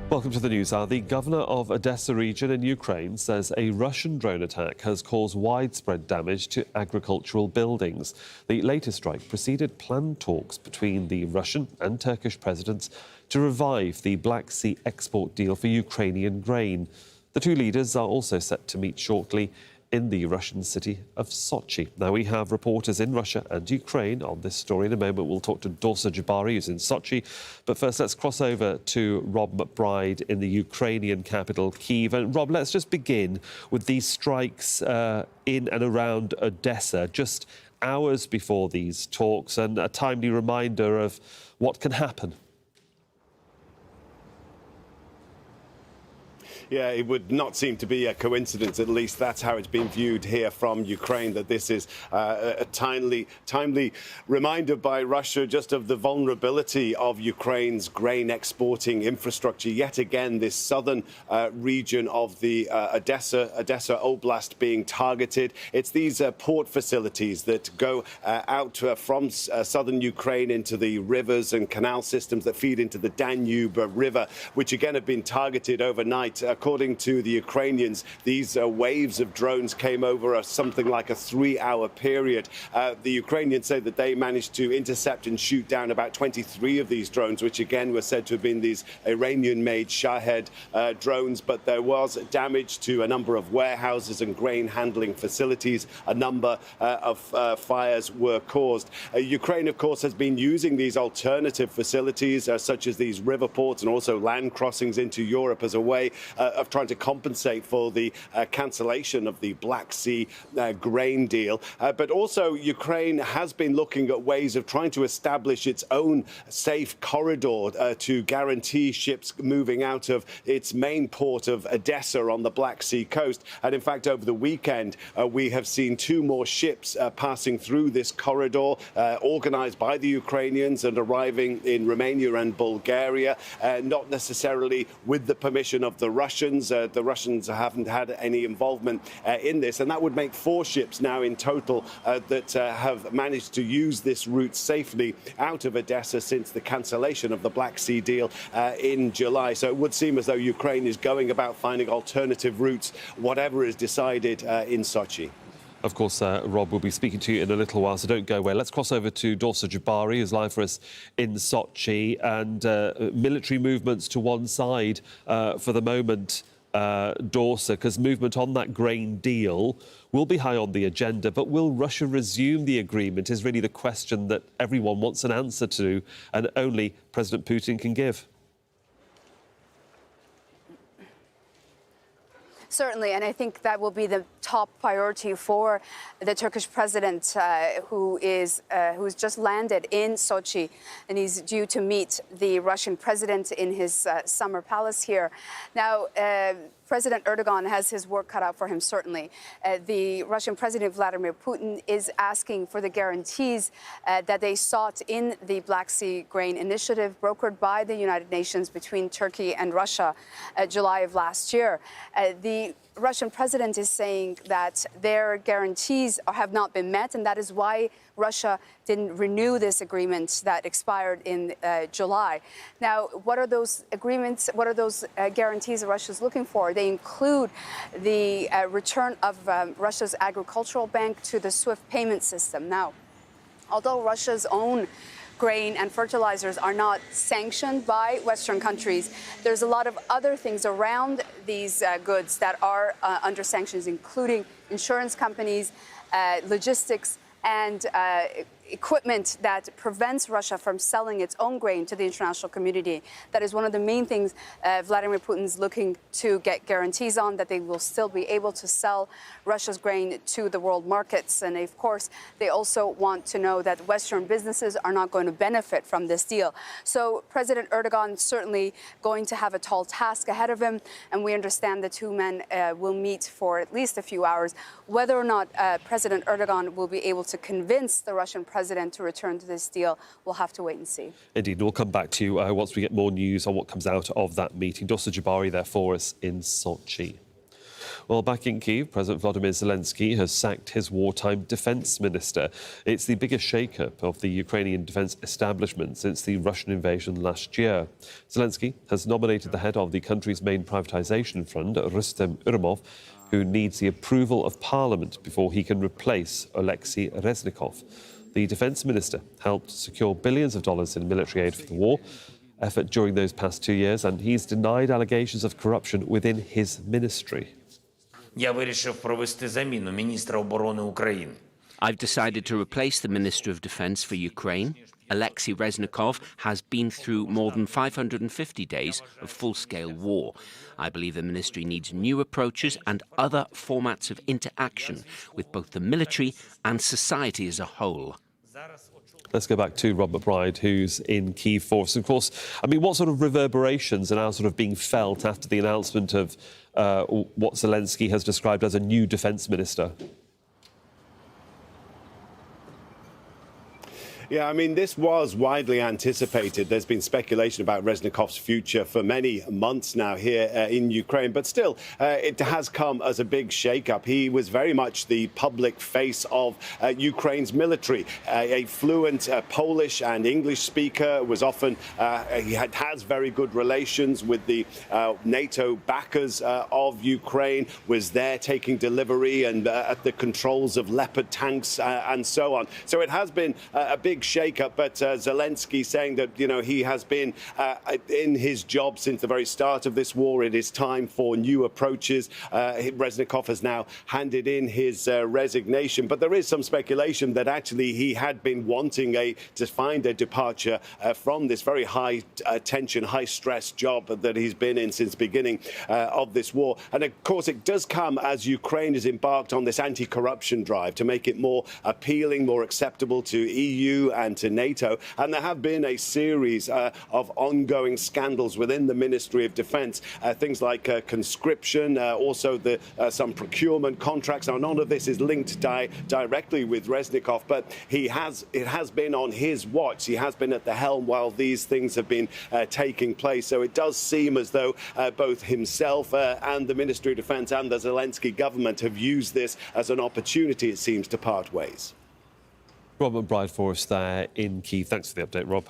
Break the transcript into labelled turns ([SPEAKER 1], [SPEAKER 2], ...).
[SPEAKER 1] Welcome to the news hour. The governor of Odesa region in Ukraine says a Russian drone attack has caused widespread damage to agricultural buildings. The latest strike preceded planned talks between the Russian and Turkish presidents to revive the Black Sea export deal for Ukrainian grain. The two leaders are also set to meet shortly in the Russian city of Sochi. Now, we have reporters in Russia and Ukraine on this story. In a moment, we'll talk to Dorsa Jabbari, who's in Sochi. But first, let's cross over to Rob McBride in the Ukrainian capital, Kyiv. And Rob, let's just begin with these strikes in and around Odesa, just hours before these talks, and a timely reminder of what can happen.
[SPEAKER 2] Yeah, it would not seem to be a coincidence, at least that's how it's been viewed here from Ukraine, that this is a timely reminder by Russia just of the vulnerability of Ukraine's grain exporting infrastructure. Yet again, this southern region of the Odesa Oblast being targeted. It's these port facilities that go out from southern Ukraine into the rivers and canal systems that feed into the Danube River, which again have been targeted overnight. According to the Ukrainians, these waves of drones came over something like a 3-hour period. The Ukrainians say that they managed to intercept and shoot down about 23 of these drones, which again were said to have been these Iranian-made Shahed drones. But there was damage to a number of warehouses and grain handling facilities. A number of fires were caused. Ukraine, of course, has been using these alternative facilities, such as these river ports and also land crossings into Europe, as a way of trying to compensate for the cancellation of the Black Sea grain deal. But also Ukraine has been looking at ways of trying to establish its own safe corridor to guarantee ships moving out of its main port of Odesa on the Black Sea coast. And in fact, over the weekend, we have seen 2 more ships passing through this corridor, organized by the Ukrainians and arriving in Romania and Bulgaria, not necessarily with the permission of the Russians. The Russians haven't had any involvement in this, and that would make 4 ships now in total that have managed to use this route safely out of Odesa since the cancellation of the Black Sea deal in July. So it would seem as though Ukraine is going about finding alternative routes, whatever is decided in Sochi.
[SPEAKER 1] Of course, Rob, we'll be speaking to you in a little while, so don't go away. Let's cross over to Dorsa Jabbari, who's live for us in Sochi. And military movements to one side for the moment, Dorsa, because movement on that grain deal will be high on the agenda. But will Russia resume the agreement is really the question that everyone wants an answer to, and only President Putin can give.
[SPEAKER 3] Certainly, and I think that will be the top priority for the Turkish president, who's just landed in Sochi, and he's due to meet the Russian president in his summer palace here. Now, President Erdogan has his work cut out for him, certainly. The Russian President Vladimir Putin is asking for the guarantees that they sought in the Black Sea Grain Initiative brokered by the United Nations between Turkey and Russia July of last year. The Russian president is saying that their guarantees have not been met, and that is why Russia didn't renew this agreement that expired in July. Now, what are those agreements? What are those guarantees that Russia is looking for? They include the return of Russia's agricultural bank to the SWIFT payment system. Now, although Russia's own grain and fertilizers are not sanctioned by Western countries, there's a lot of other things around these goods that are under sanctions, including insurance companies, logistics, and equipment that prevents Russia from selling its own grain to the international community. That is one of the main things Vladimir Putin's looking to get guarantees on, that they will still be able to sell Russia's grain to the world markets. And of course, they also want to know that Western businesses are not going to benefit from this deal. So President Erdogan certainly going to have a tall task ahead of him. And we understand the 2 men will meet for at least a few hours. Whether or not President Erdogan will be able to convince the Russian president to return to this deal, we'll have to wait and see.
[SPEAKER 1] Indeed, we'll come back to you once we get more news on what comes out of that meeting. Dorsa Jabbari there for us in Sochi. Well, back in Kyiv, President Volodymyr Zelensky has sacked his wartime defence minister. It's the biggest shake-up of the Ukrainian defence establishment since the Russian invasion last year. Zelensky has nominated the head of the country's main privatisation fund, Rustem Urmov, who needs the approval of Parliament before he can replace Oleksiy Reznikov. The defence minister helped secure billions of dollars in military aid for the war effort during those past 2 years, and he's denied allegations of corruption within his ministry.
[SPEAKER 4] Я вирішив провести заміну міністра оборони України.
[SPEAKER 5] I've decided to replace the Minister of Defence for Ukraine. Oleksiy Reznikov has been through more than 550 days of full-scale war. I believe the ministry needs new approaches and other formats of interaction with both the military and society as a whole.
[SPEAKER 1] Let's go back to Rob McBride, who's in Kyiv for us. Of course, I mean, what sort of reverberations are now sort of being felt after the announcement of what Zelensky has described as a new defence minister?
[SPEAKER 2] Yeah, I mean, this was widely anticipated. There's been speculation about Reznikov's future for many months now here in Ukraine, but still, it has come as a big shake-up. He was very much the public face of Ukraine's military. A fluent Polish and English speaker, was often, he has very good relations with the NATO backers of Ukraine, was there taking delivery and at the controls of Leopard tanks and so on. So it has been a big shake-up, but Zelensky saying that, you know, he has been in his job since the very start of this war. It is time for new approaches. Reznikov has now handed in his resignation, but there is some speculation that actually he had been wanting to find a departure from this very high tension, high stress job that he's been in since the beginning of this war. And of course, it does come as Ukraine is embarked on this anti-corruption drive to make it more appealing, more acceptable to EU and to NATO. And there have been a series of ongoing scandals within the Ministry of Defence, things like conscription, also some procurement contracts. Now, none of this is linked directly with Reznikov, but it has been on his watch. He has been at the helm while these things have been taking place. So it does seem as though both himself and the Ministry of Defence and the Zelensky government have used this as an opportunity, it seems, to part ways.
[SPEAKER 1] Rob McBride for us there in Kyiv. Thanks for the update, Rob.